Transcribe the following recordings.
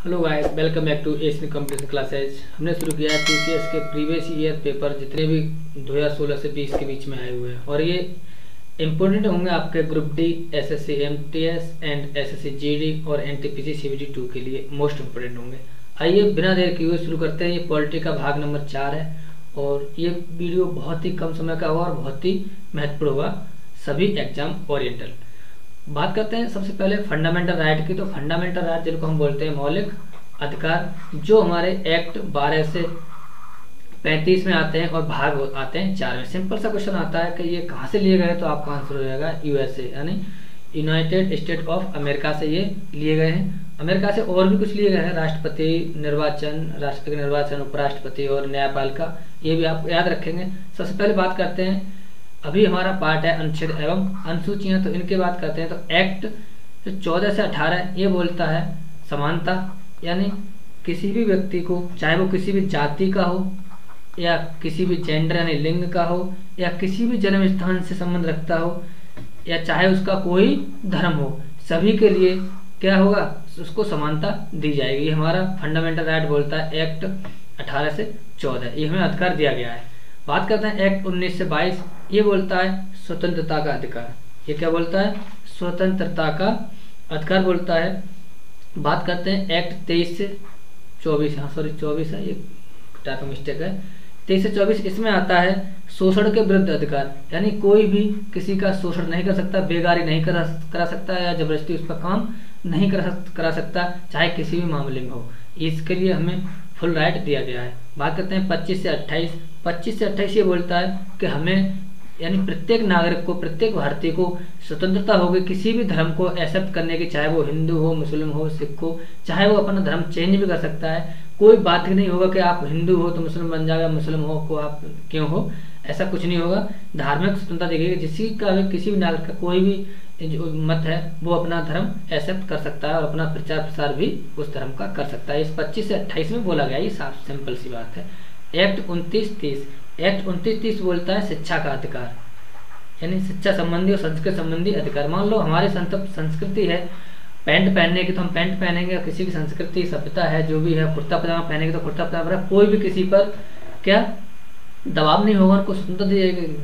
Hello guys, welcome back to Asian competition classes. हमने शुरू किया है टीसीएस के प्रीवियस ईयर पेपर जितने भी 2016 से 20 के बीच में आए हुए हैं और ये इम्पोर्टेंट होंगे आपके group D, SSC MTS and SSC GD और एनटीपीसी सीबीटी 2 के लिए मोस्ट इम्पोर्टेंट होंगे। आइए बिना देर किए हुए शुरू करते हैं। ये पॉलिटी का भाग नंबर 4 है और ये वीडियो बहुत ही कम समय का होगा और बहुत ही महत्वपूर्ण होगा सभी एग्जाम ओरिएंटल। बात करते हैं सबसे पहले फंडामेंटल राइट की। तो फंडामेंटल राइट जिनको हम बोलते हैं मौलिक अधिकार, जो हमारे एक्ट 12 से 35 में आते हैं और भाग आते हैं 4 में। सिंपल सा क्वेश्चन आता है कि ये कहाँ से लिए गए, तो आपका आंसर हो जाएगा यूएसए यानी यूनाइटेड स्टेट ऑफ अमेरिका से ये लिए गए हैं। अमेरिका से और भी कुछ लिए गए हैं, राष्ट्रपति निर्वाचन, राष्ट्रपति निर्वाचन, उपराष्ट्रपति और न्यायपालिका, ये भी आप याद रखेंगे। सबसे पहले बात करते हैं, अभी हमारा पार्ट है अनुच्छेद एवं अनुसूचियां, तो इनके बात करते हैं। तो एक्ट 14 से 18 ये बोलता है समानता, यानी किसी भी व्यक्ति को, चाहे वो किसी भी जाति का हो या किसी भी जेंडर यानी लिंग का हो या किसी भी जन्म स्थान से संबंध रखता हो या चाहे उसका कोई धर्म हो, सभी के लिए क्या होगा, उसको समानता दी जाएगी। ये हमारा फंडामेंटल राइट बोलता है एक्ट 18 से 14, ये हमें अधिकार दिया गया है। बात करते हैं एक्ट 19 से 22, ये बोलता है स्वतंत्रता का अधिकार। ये क्या बोलता है, स्वतंत्रता का अधिकार बोलता है। बात करते हैं एक्ट 23 से 24, हाँ सॉरी 24 है, ये टाइप मिस्टेक है, 23 से 24, इसमें आता है शोषण के विरुद्ध अधिकार, यानी कोई भी किसी का शोषण नहीं कर सकता, बेगारी नहीं करा सकता या जबरदस्ती उस पर काम नहीं करा सकता, चाहे किसी भी मामले में हो। इसके लिए हमें फुल राइट दिया गया है। बात करते हैं 25 से 28, 25 से 28 ये बोलता है कि हमें यानी प्रत्येक नागरिक को, प्रत्येक भारतीय को स्वतंत्रता होगी किसी भी धर्म को एक्सेप्ट करने की, चाहे वो हिंदू हो, मुस्लिम हो, सिख हो, चाहे वो अपना धर्म चेंज भी कर सकता है। कोई बात ही नहीं होगा कि आप हिंदू हो तो मुस्लिम बन जाएगा, मुस्लिम हो को आप क्यों हो, ऐसा कुछ नहीं होगा। धार्मिक स्वतंत्रता देगी, जिसी का भी किसी भी नागरिक का कोई भी जो मत है वो अपना धर्म एक्सेप्ट कर सकता है और अपना प्रचार प्रसार भी उस धर्म का कर सकता है। इस 25 से 28 में बोला गया, ये साफ सिंपल सी बात है। एक्ट 29-30, एक्ट 29-30 बोलता है शिक्षा का अधिकार, यानी शिक्षा संबंधी और संस्कृति संबंधी अधिकार। मान लो हमारी संस्कृति है पैंट पहनने की तो हम पैंट पहनेंगे, किसी की संस्कृति सभ्यता है जो भी है कुर्ता पजामा पहनेंगे तो कुर्ता पजामा, कोई भी किसी पर क्या दबाव नहीं होगा, उनको स्वतंत्रता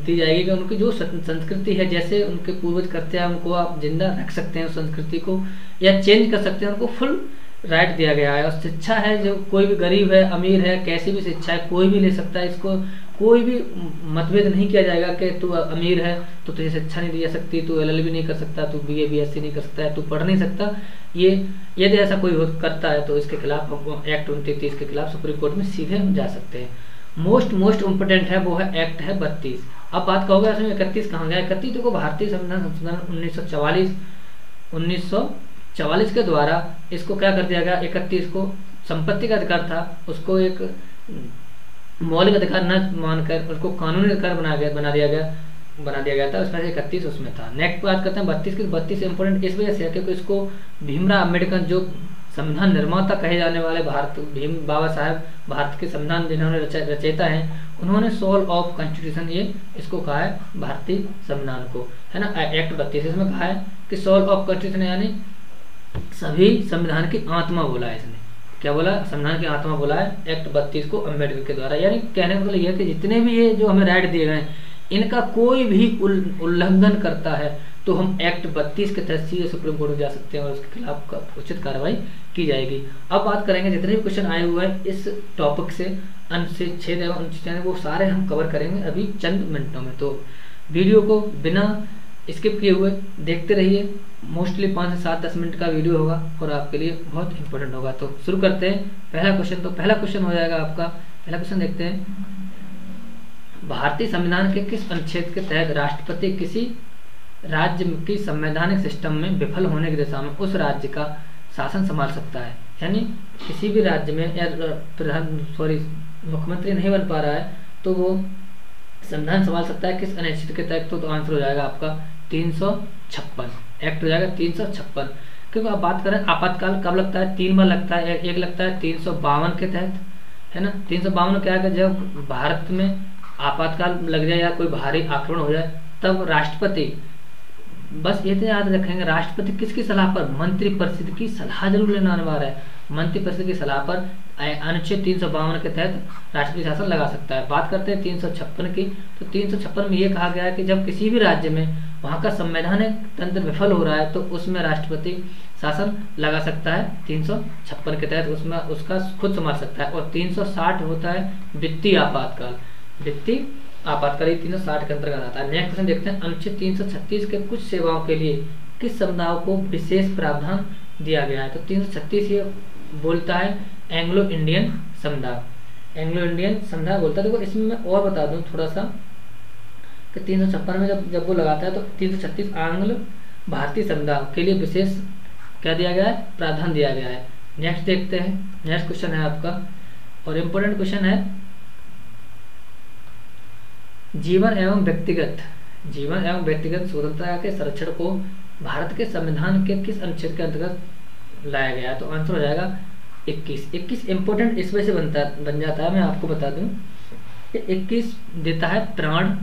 दी जाएगी कि उनकी जो संस्कृति है, जैसे उनके पूर्वज करते हैं, उनको आप जिंदा रख सकते हैं उस संस्कृति को या चेंज कर सकते हैं, उनको फुल राइट दिया गया है। और शिक्षा है, जो कोई भी गरीब है, अमीर है, कैसी भी शिक्षा है कोई भी ले सकता है, इसको कोई भी मतभेद नहीं किया जाएगा कि तू अमीर है तो तुझे शिक्षा नहीं दी जा सकती, तू एलएलबी नहीं कर सकता, तू बीए बीएससी नहीं कर सकता है, तू पढ़ नहीं सकता। ये यदि ऐसा कोई करता है तो इसके खिलाफ एक्ट 29-30 के खिलाफ सुप्रीम कोर्ट में सीधे हम जा सकते हैं। मोस्ट इम्पोर्टेंट है वो है एक्ट है 32। अब बात कहोगे इसमें 31 कहाँ गया, 31 देखो भारतीय संविधान संशोधन 1944 के द्वारा इसको क्या कर दिया गया, 31 को संपत्ति का अधिकार था, उसको एक मौलिक अधिकार न मानकर उसको कानूनी अधिकार बना दिया गया था। उसमें से 31 उसमें था। नेक्स्ट बात करते हैं 32 की। 32 इंपोर्टेंट इस वजह से है क्योंकि इसको भीमराव अम्बेडकर जो संविधान निर्माता कहे जाने वाले भीम बाबा साहब, भारत के संविधान जिन्होंने रचयिता हैं, उन्होंने सोल ऑफ कॉन्स्टिट्यूशन ये इसको कहा है भारतीय संविधान को, है ना। एक्ट 32 इसमें कहा है कि सोल ऑफ कॉन्स्टिट्यूशन यानी सभी संविधान की आत्मा बोला है इसने। क्या बोला, संविधान की आत्मा बोला है एक्ट 32 को अम्बेडकर के द्वारा। यानी कहने का मतलब यह है कि जितने भी ये जो हमें राइट दिए गए इनका कोई भी उल्लंघन करता है तो हम एक्ट 32 के तहत सीधे सुप्रीम कोर्ट में जा सकते हैं और उसके खिलाफ उचित कार्रवाई की जाएगी। अब बात करेंगे जितने भी क्वेश्चन आए हुए हैं इस टॉपिक से, अनुच्छेद एवं अनुच्छेद, वो सारे हम कवर करेंगे अभी चंद मिनटों में। तो वीडियो को बिना स्किप किए हुए देखते रहिए। मोस्टली 5 से 7-10 मिनट का वीडियो होगा और आपके लिए बहुत इंपॉर्टेंट होगा। तो शुरू करते हैं पहला क्वेश्चन। तो पहला क्वेश्चन हो जाएगा आपका, पहला क्वेश्चन देखते हैं, भारतीय संविधान के किस अनुच्छेद के तहत राष्ट्रपति किसी राज्य की संवैधानिक सिस्टम में विफल होने की दिशा में उस राज्य का शासन संभाल सकता है। यानी किसी भी राज्य में या मुख्यमंत्री नहीं बन पा रहा है तो वो संविधान संभाल सकता है किस अनुच्छेद के तहत, तो आंसर हो जाएगा आपका 356, एक्ट हो जाएगा 356। क्योंकि आप बात करें आपातकाल कब लगता है, 3 बार लगता है। एक लगता है 352 के तहत, है ना। 352 क्या है, जब भारत में आपातकाल लग जाए या कोई भारी आक्रमण हो जाए तब राष्ट्रपति, बस ये तो याद रखेंगे, राष्ट्रपति किसकी सलाह पर, मंत्रिपरिषद की सलाह जरूर लेना अनिवार्य है। मंत्रिपरिषद की सलाह पर अनुच्छेद 352 के तहत राष्ट्रपति शासन लगा सकता है। बात करते हैं 356 की, तो 356 में ये कहा गया है कि जब किसी भी राज्य में वहाँ का संवैधानिक तंत्र विफल हो रहा है तो उसमें राष्ट्रपति शासन लगा सकता है 356 के तहत, उसमें उसका खुद संभाल सकता है। और 360 होता है वित्तीय आपातकाल। वित्तीय आपातकाल 360 के अंतर्गत आता है। नेक्स्ट क्वेश्चन देखते हैं, अनुच्छेद 336 के कुछ सेवाओं के लिए किस समुदाय को विशेष प्रावधान दिया गया है? तो 336 ये बोलता है एंग्लो इंडियन समुदाय। एंग्लो इंडियन समुदाय बोलता है। देखो इसमें मैं और बता दूं थोड़ा सा कि 356 में जब वो लगाता है तो 336 आंग्ल भारतीय समुदाय के लिए विशेष क्या दिया गया है? प्रावधान दिया गया है। नेक्स्ट देखते हैं, नेक्स्ट क्वेश्चन है आपका और इम्पोर्टेंट क्वेश्चन है, जीवन एवं व्यक्तिगत स्वतंत्रता के संरक्षण को भारत के संविधान के किस अनुच्छेद के अंतर्गत लाया गया है? तो आंसर हो जाएगा 21 इम्पोर्टेंट इस वजह से बन जाता है, मैं आपको बता दूं कि 21 देता है प्राण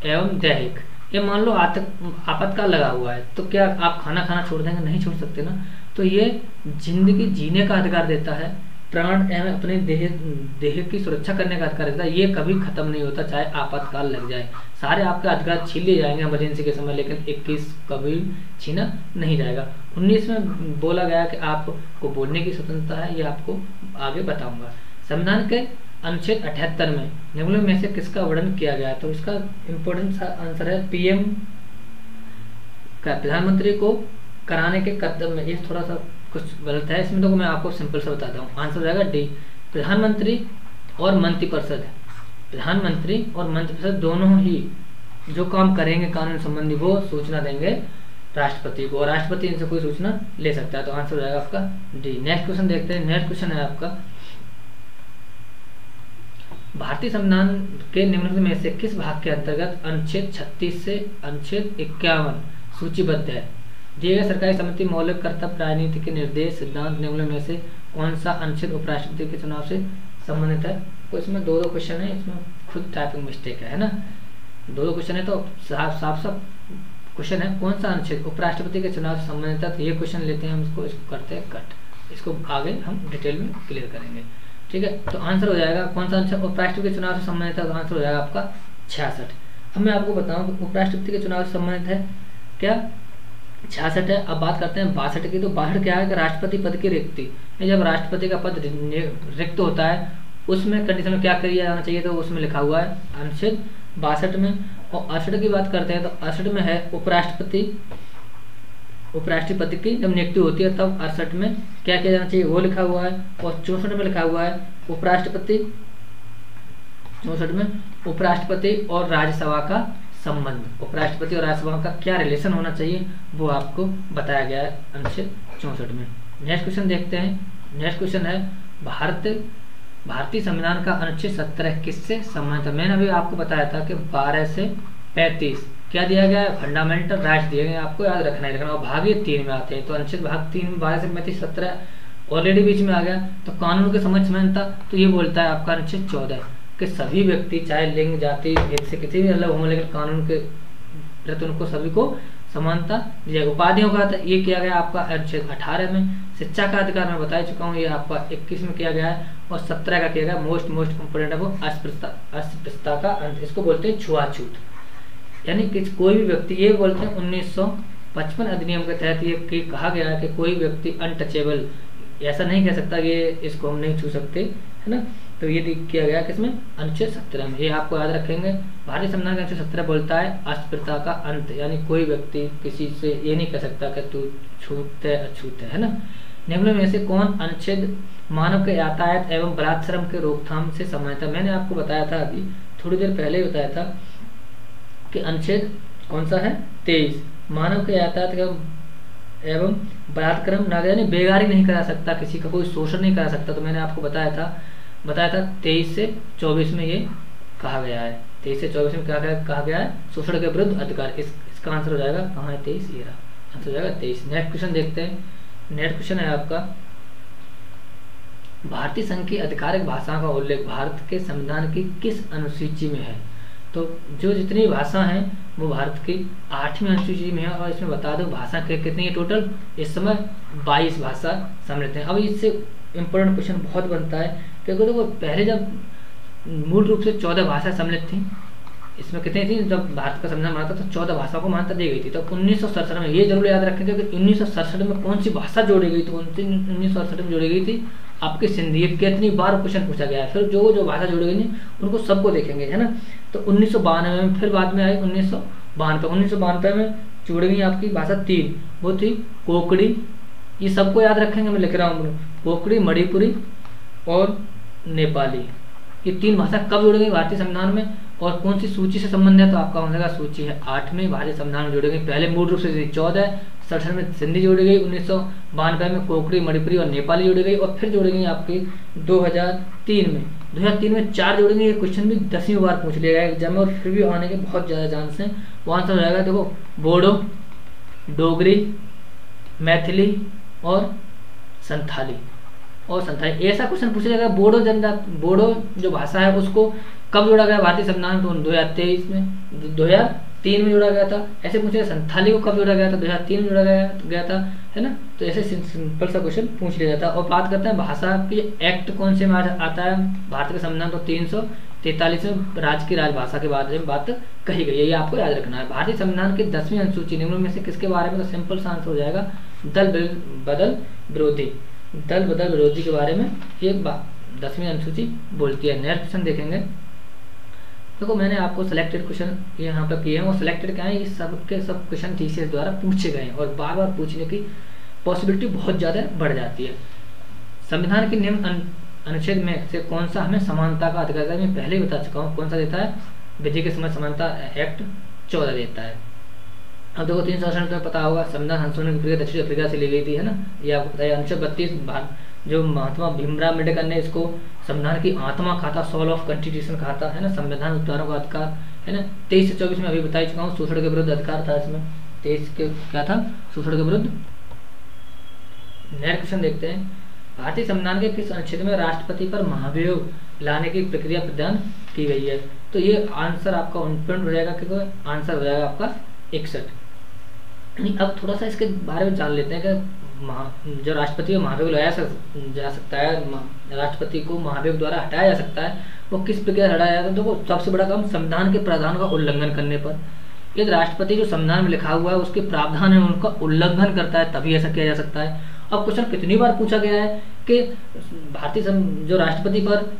एवं दैहिक। ये मान लो आपातकाल लगा हुआ है तो क्या आप खाना खाना छोड़ देंगे? नहीं छोड़ सकते ना। तो ये जिंदगी जीने का अधिकार देता है, प्राण एवं अपने देह की सुरक्षा करने का अधिकार देता है। ये कभी खत्म नहीं होता, चाहे आपातकाल लग जाए। सारे आपके अधिकार छीन लिए जाएंगे इमरजेंसी के समय, लेकिन 21 कभी छीना नहीं जाएगा। 19 में बोला गया कि आपको बोलने की स्वतंत्रता है, ये आपको आगे बताऊंगा। संविधान के अनुच्छेद 78 में निम्नलिखित में से किसका वर्णन किया गया है? तो इसका इम्पोर्टेंट आंसर है पीएम का, प्रधानमंत्री को कराने के कर्तव्य में। ये थोड़ा सा कुछ गलत है इसमें, तो मैं आपको सिंपल से बताता हूँ। आंसर हो जाएगा डी, प्रधानमंत्री और मंत्रिपरिषद। प्रधानमंत्री और मंत्रिपरिषद दोनों ही जो काम करेंगे कानून संबंधी वो सूचना देंगे राष्ट्रपति को, और राष्ट्रपति इनसे कोई सूचना ले सकता है। तो आंसर हो जाएगा आपका डी। नेक्स्ट क्वेश्चन देखते हैं। नेक्स्ट क्वेश्चन है आपका, भारतीय संविधान के निम्नलिखित में से किस भाग के अंतर्गत अनुच्छेद 36 से अनुच्छेद 51 सूचीबद्ध है? दिए गए सरकारी समिति मौलिक कर्तव्य राजनीति के निर्देश सिद्धांत निम्नलिखित में से कौन सा अनुच्छेद उपराष्ट्रपति के चुनाव से संबंधित है? तो इसमें दो क्वेश्चन है, इसमें खुद टाइपिंग मिस्टेक है ना। दो क्वेश्चन है तो साफ क्वेश्चन है कौन सा अनुच्छेद उपराष्ट्रपति के चुनाव से संबंधित है। तो ये क्वेश्चन लेते हैं हम, इसको करते हैं कट, इसको आगे हम डिटेल में क्लियर करेंगे। ठीक है, तो आंसर हो जाएगा कौन सा अनुच्छेद उपराष्ट्रपति के चुनाव से संबंधित है? तो आंसर हो जाएगा आपका 66। अब मैं आपको बताऊं कि उपराष्ट्रपति के चुनाव से संबंधित है क्या? 66 है। अब बात करते हैं 62 की। तो 62 क्या है कि राष्ट्रपति पद की रिक्ति, जब राष्ट्रपति का पद रिक्त होता है उसमें कंडीशन में क्या किया जाना चाहिए? तो उसमें लिखा हुआ है अनुच्छेद 62 में। और 68 की बात करते हैं तो 68 में है उपराष्ट्रपति की जब नियुक्ति होती है तब 68 में क्या किया जाना चाहिए वो लिखा हुआ है। और 64 में लिखा हुआ है उपराष्ट्रपति, 64 में उपराष्ट्रपति और राज्यसभा का संबंध, उपराष्ट्रपति और राज्यसभा का क्या रिलेशन होना चाहिए वो आपको बताया गया है अनुच्छेद 64 में। नेक्स्ट क्वेश्चन देखते हैं। नेक्स्ट क्वेश्चन है भारतीय संविधान का अनुच्छेद 17 किससे संबंधित है? मैंने अभी आपको बताया था कि 12 से 35 क्या दिया गया है? फंडामेंटल राइट्स दिए गए, आपको याद रखना है। और भाग ये 3 में आते हैं, तो अनुच्छेद भाग 3 में 12 से 35 17 ऑलरेडी बीच में आ गया। तो कानून के समझ समानता तो ये बोलता है आपका अनुच्छेद 14 कि सभी व्यक्ति चाहे लिंग जाति भेद से किसी भी अलग हों लेकिन कानून के प्रति उनको सभी को समानता दी उपाधियों का ये किया गया आपका अनुच्छेद 18 में। शिक्षा का अधिकार मैं बता चुका हूँ, ये आपका 21 में किया गया है। और 17 का किया गया मोस्ट इम्पोर्टेंट है वो अस्पृश्यता का अंत, इसको बोलते हैं छुआछूत। यानी कि कोई भी व्यक्ति, ये बोलते हैं 1955 अधिनियम के तहत ये कहा गया है कि कोई व्यक्ति अनटचेबल, ऐसा नहीं कह सकता कि इसको हम नहीं छू सकते, है ना। तो ये किया गया किसमें? अनुच्छेद 17 में। ये आपको याद रखेंगे। भारतीय संविधान का अनुच्छेद 17 बोलता है अस्पृश्यता का अंत, यानी कोई व्यक्ति किसी से ये नहीं कह सकता कि तू छूत है अछूत है ना। निम्न में से कौन अनुच्छेद मानव के यातायात एवं बलात्श्रम के रोकथाम से संबंधित है? मैंने आपको बताया था अभी थोड़ी देर पहले ही बताया था कि अनुच्छेद कौन सा है? 23 मानव के यातायात एवं बलात्क्रम नागरिक, यानी बेगारी नहीं करा सकता, किसी का कोई शोषण नहीं करा सकता। तो मैंने आपको बताया था 23 से 24 में ये कहा गया है। 23 से 24 में क्या कहा गया है? शोषण के विरुद्ध अधिकार। इसका आंसर हो जाएगा कहाँ है? 23 ये रहा, आंसर हो जाएगा 23। नेक्स्ट क्वेश्चन देखते हैं। नेक्स्ट क्वेश्चन है आपका, भारतीय संघ की आधिकारिक भाषा का उल्लेख भारत के संविधान की किस अनुसूची में है? तो जो जितनी भाषा हैं वो भारत की 8वीं अनुसूची में है। और इसमें बता दो भाषा के कितनी है टोटल, इस समय 22 भाषा सम्मिलित हैं। अब इससे इम्पोर्टेंट क्वेश्चन बहुत बनता है, क्योंकि देखो पहले जब मूल रूप से 14 भाषा सम्मिलित थी, इसमें कितनी थी, जब भारत का संविधान बना था तो 14 भाषाओं को मान्यता दी गई थी। तो 1967 में, ये जरूर याद रखेंगे कि 1967 में कौन सी भाषा जोड़ी गई, तो 1967 में जोड़ी गई थी आपकी सिंधी। ये कितनी बार क्वेश्चन पूछा गया है। फिर जो भाषा जोड़ी गई उनको सबको देखेंगे, है ना। तो 1992 में, फिर बाद में आई 1992 में जोड़ी गई आपकी भाषा 3, वो थी कोंकणी। ये सबको याद रखेंगे, मैं लिख रहा हूँ, कोंकणी, मणिपुरी और नेपाली। ये 3 भाषा कब जोड़ी गई भारतीय संविधान में, और कौन सी सूची से संबंध है, तो आपका हो जाएगा सूची है 8वें भारतीय संविधान में जोड़ी गई। पहले मूल रूप से 14, 67 में सिंधी जोड़ी गई, 1992 में कोंकणी, मणिपुरी और नेपाली जोड़ी गई, और फिर जोड़ी गई आपकी 2003 में। 2003 में 4 जोड़ी गई। ये क्वेश्चन भी 10वीं बार पूछ लिया गया एग्जाम में, और फिर भी आने के बहुत ज़्यादा चांस हैं। वो आंसर हो जाएगा, देखो, बोडो, डोगरी, मैथिली और संथाली। ऐसा क्वेश्चन पूछा जाएगा, बोडो जो भाषा है उसको कब जोड़ा गया भारतीय संविधान, तो 2023 में, 2003 में जोड़ा गया था। ऐसे पूछे संथाली को कब जोड़ा गया था, 2003 में जोड़ा गया था, है ना। तो ऐसे सिंपल सा क्वेश्चन पूछ लिया जाता है। और बात करते हैं भाषा की एक्ट कौन से में आता है भारत के संविधान, तो 343 में राज्य की राजभाषा के बारे में बात कही गई है। ये आपको याद रखना है। भारतीय संविधान की 10वीं अनुसूची निम्न में से किसके बारे में, तो सिंपल सा आंसर हो जाएगा दल बदल विरोधी के बारे में ये 10वीं अनुसूची बोलती है। नेक्स्ट क्वेश्चन देखेंगे। देखो मैंने आपको सिलेक्टेड क्वेश्चन यहाँ पर किए हैं, और सिलेक्टेड क्या है, ये सब के सब क्वेश्चन TCS द्वारा पूछे गए हैं, और बार बार पूछने की पॉसिबिलिटी बहुत ज़्यादा बढ़ जाती है। संविधान के निम्न अनुच्छेद में से कौन सा हमें समानता का अधिकार है, मैं पहले ही बता चुका हूँ कौन सा देता है, विधि के समय समानता एक्ट 14 देता है। अब देखो 368 में पता होगा, संविधान संशोधन की प्रक्रिया दक्षिण अफ्रीका से ली गई थी, है ना। ये आपको पता है। अनुच्छेद 32 जो महात्मा भीमराव अम्बेडकर ने इसको संविधान की आत्मा कहा था, सोल ऑफ कॉन्स्टिट्यूशन कहा था, है ना। संविधान उपचारों का अधिकार, है ना। 23 से 24 में अभी बता चुका हूँ, शोषण के विरुद्ध अधिकार था इसमें। 23 के क्या था, शोषण के विरुद्ध। नेक्स्ट क्वेश्चन देखते हैं। भारतीय संविधान के किस अनुच्छेद में राष्ट्रपति पर महाभियोग लाने की प्रक्रिया प्रदान की गई है, तो ये आंसर आपका इम्पोर्टेंट हो जाएगा, क्योंकि आंसर हो जाएगा आपका 61। अब थोड़ा सा इसके बारे में जान लेते हैं कि जो राष्ट्रपति को महाभियोग लगाया जा सकता है, राष्ट्रपति को महाभियोग द्वारा हटाया जा सकता है, वो किस प्रक्रिया हटाया जाता है। देखो सबसे बड़ा काम संविधान के प्रावधान का उल्लंघन करने पर। यदि राष्ट्रपति जो संविधान में लिखा हुआ है उसके प्रावधान है उनका उल्लंघन करता है, तभी ऐसा किया जा सकता है। अब क्वेश्चन कितनी बार पूछा गया है कि भारतीय जो राष्ट्रपति पर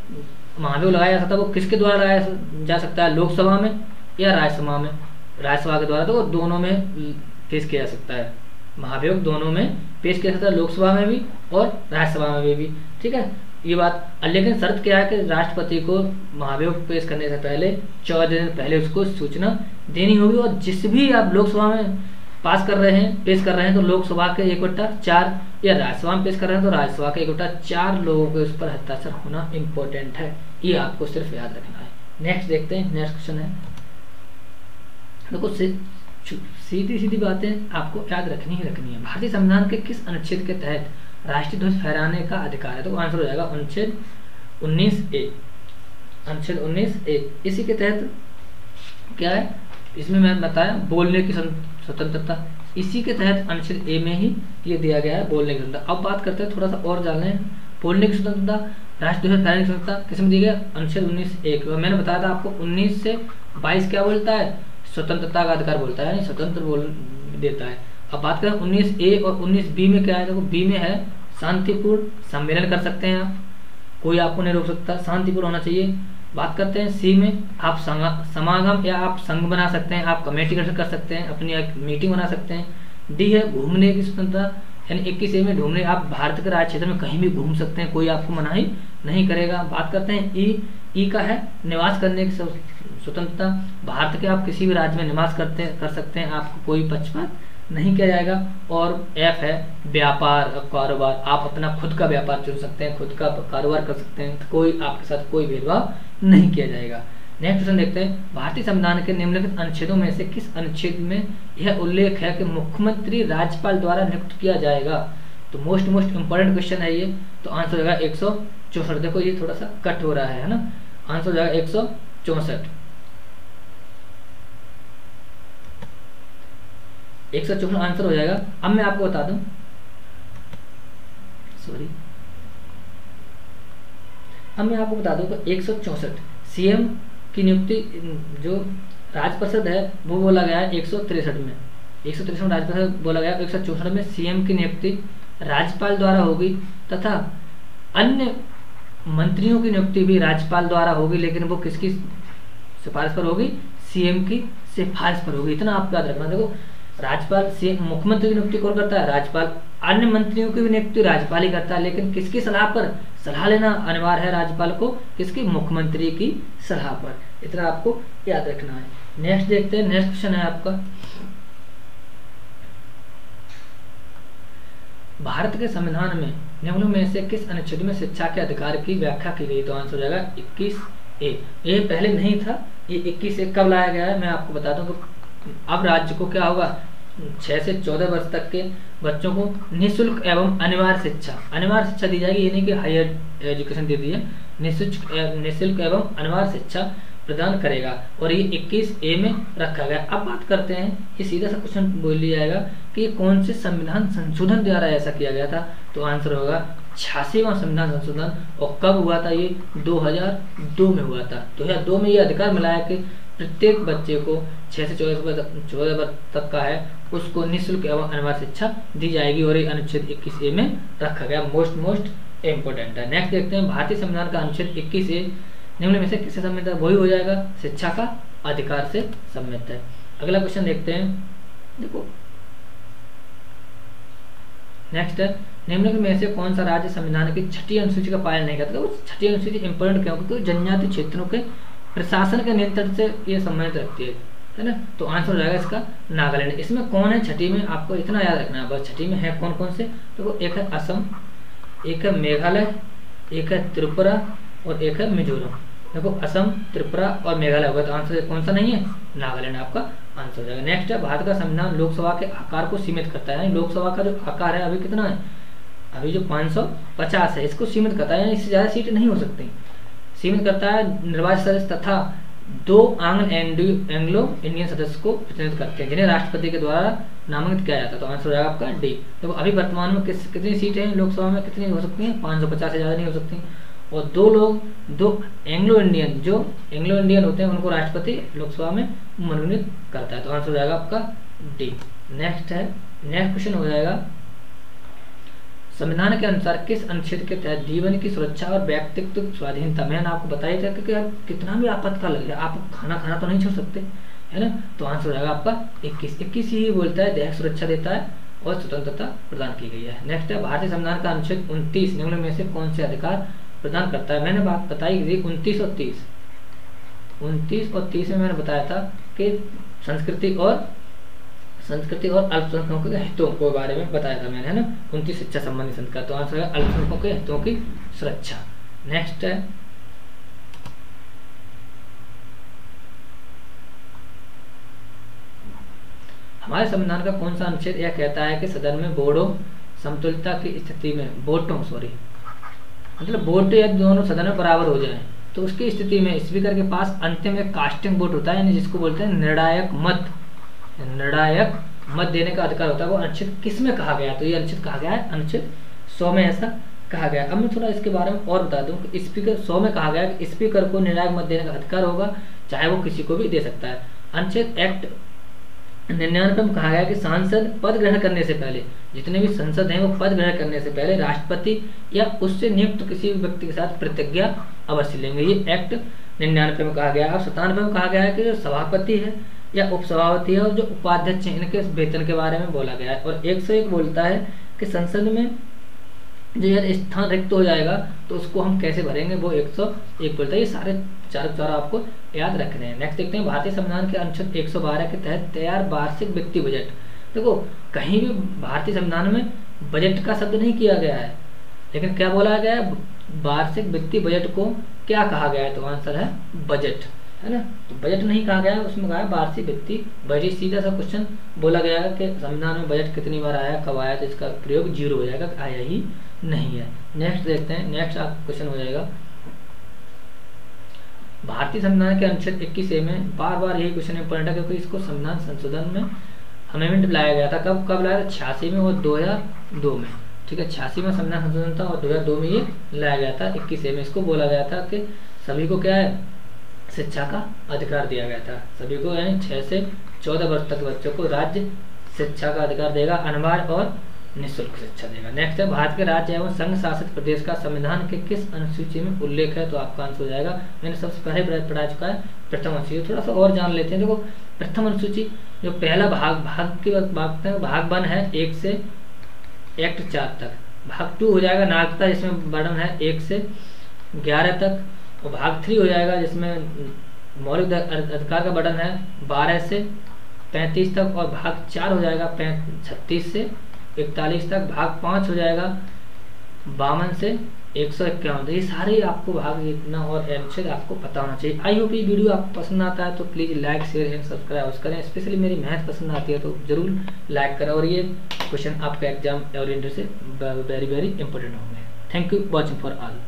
महाभियोग लगाया जा सकता है वो किसके द्वारा लगाया जा सकता है, लोकसभा में या राज्यसभा में। राज्यसभा के द्वारा, तो दोनों में पेश किया जा सकता है महाभियोग, दोनों में पेश किया सकता है, लोकसभा में भी और राज्यसभा में भी। ठीक है, ये बात। लेकिन शर्त क्या है कि राष्ट्रपति को महाभियोग पेश करने से पहले 14 दिन पहले उसको सूचना देनी होगी। और जिस भी आप लोकसभा में पास कर रहे हैं, पेश कर रहे हैं, तो लोकसभा के 1/4 या राज्यसभा में पेश कर रहे हैं तो राज्यसभा के 1/4 लोगों के उस पर हस्ताक्षर होना इम्पोर्टेंट है। ये आपको सिर्फ याद रखना है। नेक्स्ट देखते हैं। नेक्स्ट क्वेश्चन है, देखो सीधी सीधी बातें आपको याद रखनी ही रखनी है। भारतीय संविधान के किस अनुच्छेद के तहत राष्ट्रीय ध्वज फहराने का अधिकार है, तो आंसर हो जाएगा अनुच्छेद 19A। अनुच्छेद 19A इसी के तहत क्या है, इसमें मैंने बताया बोलने की स्वतंत्रता, इसी के तहत अनुच्छेद A में ही ये दिया गया है, बोलने की स्वतंत्रता। अब बात करते हैं, थोड़ा सा और जान लें। बोलने की स्वतंत्रता, राष्ट्रीय ध्वज फहराने की स्वतंत्रता किसमें दी गई, अनुच्छेद 19A। मैंने बताया था आपको 19 से 22 क्या बोलता है, स्वतंत्रता का अधिकार बोलता है, यानी स्वतंत्र बोल देता है। अब बात करें 19A और 19B में क्या है, देखो B में है शांतिपूर्ण सम्मेलन कर सकते हैं आप, कोई आपको नहीं रोक सकता, शांतिपूर्ण होना चाहिए। बात करते हैं C में, आप समागम या आप संघ बना सकते हैं, आप कमेटी कर सकते हैं, अपनी एक मीटिंग बना सकते हैं। D है घूमने की स्वतंत्रता, यानी 21A में घूमने, आप भारत के राज्य क्षेत्र में कहीं भी घूम सकते हैं, कोई आपको मनाही नहीं करेगा। बात करते हैं E का है निवास करने की स्वतंत्रता, भारत के आप किसी भी राज्य में निवास कर सकते हैं, आपको कोई पक्षपात नहीं किया जाएगा। और F है व्यापार कारोबार, आप अपना खुद का व्यापार चुन सकते हैं, खुद का कारोबार कर सकते हैं, तो कोई आपके साथ कोई भेदभाव नहीं किया जाएगा। नेक्स्ट क्वेश्चन देखते हैं। भारतीय संविधान के निम्नलिखित अनुच्छेदों में से किस अनुच्छेद में यह उल्लेख है कि मुख्यमंत्री राज्यपाल द्वारा नियुक्त किया जाएगा, तो मोस्ट इंपॉर्टेंट क्वेश्चन है ये, तो आंसर हो जाएगा 164। देखो ये थोड़ा सा कट हो रहा है ना, आंसर हो जाएगा 164। 164 आंसर हो जाएगा। अब मैं आपको बता दूं, सॉरी, अब मैं आपको बता दूं कि 164 सीएम की नियुक्ति जो राजपरिषद है वो बोला गया है 163 में, 163 राजपरिषद बोला गया, 164 में सीएम की नियुक्ति राज्यपाल द्वारा होगी तथा अन्य मंत्रियों की नियुक्ति भी राज्यपाल द्वारा होगी, लेकिन वो किसकी सिफारिश पर होगी? सीएम की सिफारिश पर होगी। इतना आप याद रखना। देखो, राज्यपाल सीएम, मुख्यमंत्री की नियुक्ति कौन करता है? राज्यपाल। अन्य मंत्रियों की भी नियुक्ति राज्यपाल ही करता है, लेकिन किसकी सलाह पर? सलाह लेना अनिवार्य है राज्यपाल को, किसकी? मुख्यमंत्री की सलाह पर। इतना आपको याद रखना है। नेक्स्ट देखते हैं, नेक्स्ट क्वेश्चन है आपका, भारत के संविधान में निम्नों में से किस अनुच्छेद में शिक्षा के अधिकार की व्याख्या की गई? तो आंसर हो जाएगा 21A। ये पहले नहीं था, ये 21A कब लाया गया है मैं आपको बता दूं। अब राज्य को क्या होगा? 6 से 14 वर्ष तक के बच्चों को निःशुल्क एवं अनिवार्य शिक्षा दी जाएगी। ये नहीं कि हायर एजुकेशन दे दी है, निःशुल्क एवं अनिवार्य शिक्षा प्रदान करेगा, और ये 21A में रखा गया। अब बात करते हैं, ये सीधा सा क्वेश्चन बोल लिया जाएगा कि ये कौन से संविधान संशोधन द्वारा ऐसा किया गया था? तो आंसर होगा 86वां संविधान संशोधन। और कब हुआ था ये? 2002 में हुआ था। 2002 में ये अधिकार मिला है कि प्रत्येक बच्चे को 6 से 14 वर्ष तक का है उसको निःशुल्क एवं अनिवार्य शिक्षा दी जाएगी, और ये अनुच्छेद 21A में रखा गया। मोस्ट इम्पोर्टेंट है। नेक्स्ट देखते हैं, भारतीय संविधान का अनुच्छेद 21A निम्न में से किससे संबंधित है? वही हो जाएगा, शिक्षा का अधिकार से संबंधित है। अगला क्वेश्चन देखते हैं, देखो नेक्स्ट है, निम्न में से कौन सा राज्य संविधान की 6ठी अनुसूची का पालन नहीं करता? तो 6ठी अनुसूची इंपॉर्टेंट क्यों? क्योंकि जनजातीय क्षेत्रों के प्रशासन के नियंत्रण से ये संबंधित रखती है ना। तो आंसर हो जाएगा इसका नागालैंड। इसमें कौन है 6ठी में? आपको इतना याद रखना है बस। 6ठी में है कौन कौन से? देखो, एक है असम, एक है मेघालय, एक है त्रिपुरा और एक है मिजोरम। देखो, असम, त्रिपुरा और मेघालय होगा, तो आंसर कौन सा नहीं है? नागालैंड आपका आंसर हो जाएगा। नेक्स्ट है, भारत का संविधान लोकसभा के आकार को सीमित करता है। लोकसभा का जो आकार है अभी कितना है? अभी जो 550 है, इसको सीमित करता है, इससे ज्यादा सीट नहीं हो सकती। सीमित करता है निर्वाचित सदस्य तथा 2 एंग्लो इंडियन सदस्य को प्रतिनिधित्व करते हैं, जिन्हें राष्ट्रपति के द्वारा नामांकित किया जाता है। तो आंसर हो जाएगा आपका डी। देखो, अभी वर्तमान में कितनी सीटें हैं लोकसभा में? कितनी हो सकती हैं? 550 से ज्यादा नहीं हो सकती। और 2 एंग्लो इंडियन, जो एंग्लो इंडियन होते हैं उनको राष्ट्रपति लोकसभा में मनोनीत करता है। तो आंसर हो जाएगा आपका डी। नेक्स्ट क्वेश्चन हो जाएगा, संविधान के अनुसार किस अनुच्छेद के तहत जीवन की सुरक्षा और व्यक्तित्व स्वाधीनता, मैंने आपको बताया था कि कितना भी आपातकाल लग जाए आप खाना तो नहीं छोड़ सकते, है ना। तो आंसर हो जाएगा आपका 21 ही बोलता है देह सुरक्षा देता है और स्वतंत्रता प्रदान की गई है। नेक्स्ट है, भारतीय संविधान का अनुच्छेद 29 निम्न में से कौन से अधिकार प्रदान करता है? मैंने बात बताई थी 29 और 30 में मैंने बताया था कि संस्कृति और अल्पसंख्यकों के हितों के बारे में बताया था मैंने, है ना। 29 शिक्षा संबंधी संस्कार। तो आंसर है अल्पसंख्यकों के हितों की सुरक्षा। नेक्स्ट है, हमारे संविधान का कौन सा अनुच्छेद यह कहता है कि सदन में बोर्डों समतुल्यता की स्थिति में मतलब वोट या दोनों सदन में बराबर हो जाए तो उसकी स्थिति में स्पीकर के पास अंतिम एक कास्टिंग वोट होता है, यानी जिसको बोलते हैं निर्णायक मत देने का अधिकार होता है। वो अनुच्छेद किस में कहा गया? तो ये अनुच्छेद कहा गया है अनुच्छेद 100 में ऐसा कहा गया। अब मैं थोड़ा इसके बारे में और बता दूं कि स्पीकर 100 में कहा गया कि स्पीकर को निर्णायक मत देने का अधिकार होगा, चाहे वो किसी को भी दे सकता है। अनुच्छेद एक्ट 99 में कहा गया कि सांसद पद ग्रहण करने से पहले, जितने भी संसद हैं वो पद ग्रहण करने से पहले राष्ट्रपति या उससे नियुक्त किसी भी व्यक्ति के साथ प्रतिज्ञा अवश्य लेंगे। ये एक्ट 99 में कहा गया। अब 97 में कहा गया है कि जो सभापति है या उपसभापति है और जो उपाध्यक्ष है इनके वेतन के बारे में बोला गया है। और 101 बोलता है कि संसद में जो यदि स्थान रिक्त हो जाएगा तो उसको हम कैसे भरेंगे, वो 101 बोलता है। ये सारे चार आपको याद रखने हैं। नेक्स्ट देखते हैं, भारतीय संविधान के अनुच्छेद 112 के तहत तैयार वार्षिक वित्तीय बजट। देखो, कहीं भी भारतीय संविधान में बजट का शब्द नहीं किया गया है, लेकिन क्या बोला गया है? वार्षिक वित्तीय बजट को क्या कहा गया है? तो आंसर है बजट, है ना। तो बजट नहीं कहा गया है, उसमें कहा है वार्षिक वित्तीय बजट। सीधा सा क्वेश्चन बोला गया है कि संविधान में बजट कितनी बार आया, कब आया, तो इसका प्रयोग 0 हो जाएगा, आया ही नहीं है। नेक्स्ट देखते हैं, नेक्स्ट आप क्वेश्चन हो जाएगा, भारतीय संविधान के अनुच्छेद 21A में बार बार यही क्वेश्चन इंपॉर्टेंट है क्योंकि इसको संविधान संशोधन में अमेंडमेंट लाया गया था। कब लाया था? 86 में और 2002 में। ठीक है, 86 में संविधान संशोधन था और 2002 में ये लाया गया था। 21 में इसको बोला गया था कि सभी को क्या है, शिक्षा का अधिकार दिया गया था। सभी को यानी 6 से 14 वर्ष तक बच्चों को राज्य शिक्षा का अधिकार देगा, अनिवार्य और निःशुल्क शिक्षा देगा। नेक्स्ट है, भारत के राज्य एवं संघ शासित प्रदेश का संविधान के किस अनुसूची में उल्लेख है? तो आपका आंसर हो जाएगा, मैंने सबसे पहले पढ़ा चुका है, प्रथम अनुसूची। थोड़ा सा और जान लेते हैं। देखो प्रथम अनुसूची जो पहला भाग की भाग 1 है 1 से एक्ट 4 तक। भाग 2 हो जाएगा नागरिकता, जिसमें वर्णन है 1 से 11 तक। और भाग 3 हो जाएगा जिसमें मौलिक अधिकार का वर्णन है 12 से 35 तक। और भाग 4 हो जाएगा 36 से 41 तक। भाग 5 हो जाएगा 52 से 151। ये सारे आपको भाग इतना और अनुच्छेद आपको पता होना चाहिए। आई होप ये वीडियो आपको पसंद आता है तो please like share and subscribe करें। स्पेशली मेरी मैथ पसंद आती है तो जरूर लाइक करें। और ये क्वेश्चन आपका एग्जाम ओरिएंटेड से वेरी वेरी इंपॉर्टेंट होंगे। Thank you watching for all.